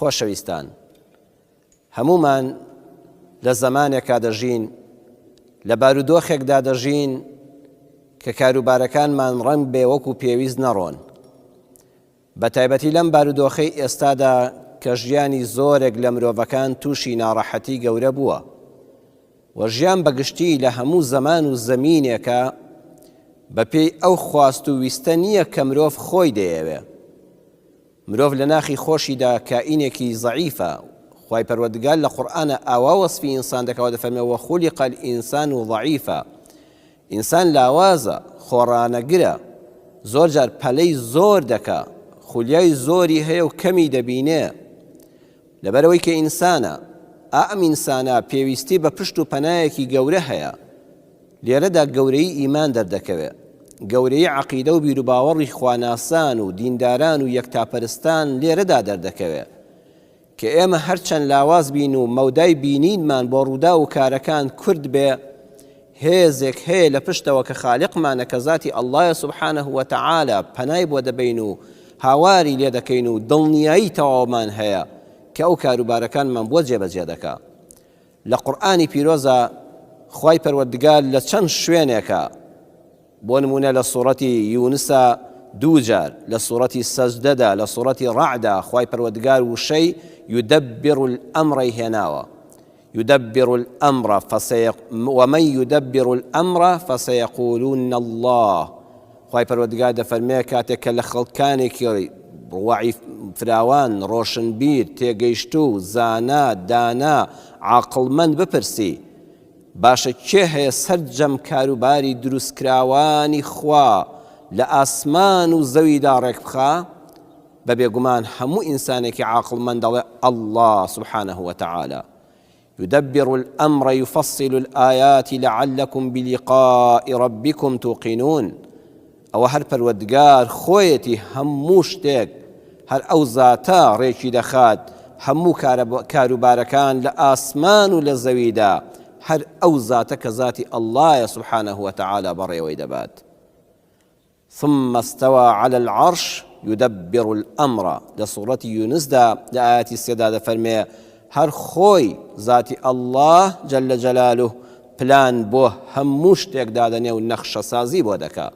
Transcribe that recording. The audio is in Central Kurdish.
خۆشەویستان، هەمومان لە زەمانێکا دەژین، لە بارودۆخێکدا دەژین کە کاروبارەکانمان ڕەنگ بێ وەکو پێویست نەڕۆن. بە تایبەتی لەم بارودۆخەی ئێستادا کە ژیانی زۆرێک لە مرۆڤەکان تووشی ناڕەحەتی گەورە بووە و ژیان بەگشتی لە هەموو زەمان و زەمینێکە بەپێی ئەو خواست و ویستە نییە کە مرۆڤ خۆی دەیەوێ. مرۆڤ لە ناخی خۆشیدا کائینێکی زەعیفە. خوای پەروەردگار لە قورئانە ئاوا وەسفی ئینسان دەکەوە، دەفەرمێ وەخولیق الئینسان ضەعیفە. ئینسان لاوازە، خۆڕانەگرە، زۆر جار پەلەی زۆر دەکا، خولیای زۆری هەیە و کەمی دەبینێ. لەبەرەوەی کە ئینسانە، ئەم ئینسانە پێویستی بە پشت و پەنایەکی گەورە هەیە. لێرەدا گەورەی ئیمان دەردەکەوێت، گەورەی عەقیدە و بیر و باوەڕی خواناسان و دینداران و یەکتاپەرستان لێرەدا دەردەکەوێت کە ئێمە هەرچەند لاواز بین و مەودای بینینمان بۆ ڕوودا و کارەکان کورد بێ، هێزێک هەیە لە پشتەوە کە خالقمانە کە ذاتی ئەڵڵایە سوبحانەه وتەعالە، پەنای بۆ دەبین و هاواری لێ دەکەین و دڵنیایی تەواومان هەیە کە ئەو کاروبارەکانمان بۆ جێبەجێ دەکا. لە قورئانی پیرۆزە خوای پەروەردگار لە چەند شوێنێکە، بۆ نمونە لە سوورەتی یونسە 2 جار، لە سوورەتی سەجدەدا، لە سوورەتی ڕەعدا خوای پەروەردگار وشەی يدبر الأمر هێناوە. يدبر الأمر ومن يدبر الأمر فسيقولون الله. خوای پەروەردگار دەفەرمێ کاتێک کە لە خەڵکانێکی ڕواعی فراوان، ڕۆشنبیر، تێگەیشتوو، زانا، دانا، عاقڵمەند بپرسی باشە کێ هەیە سەرجەم کاروباری دروستکراوانی خوا لە ئاسمان و زەویدا ڕێک بخا؟ بە بێگومان هەموو ئینسانێکی عاقڵمەند دەڵێ الله سبحانه وتعالى. يدبر الأمر يفصل الآيات لعلكم بلقاء ربكم توقنون. ئەوە هەر پەروەردگار خۆیەتی هەموو شتێک، هەر ئەو زاتە ڕێکی دەخات هەموو کاروبارەکان لە ئاسمان و لە زەویدا، هەر ئەو زاتە کە ذاتی ئەڵڵایە سبحانه وتعالى بەڕێوەی دەبات. ثم استوى على العرش يدبر الأمر. لە سوورەتی یونسدا لە ئاەتی 3دا دەفەرمێ هەر خۆی ذاتی ئەڵڵاه جەلە جەلالوه پلان بۆ هەموو شتێک دادەنێ و نەخشە سازی بۆ دەکا.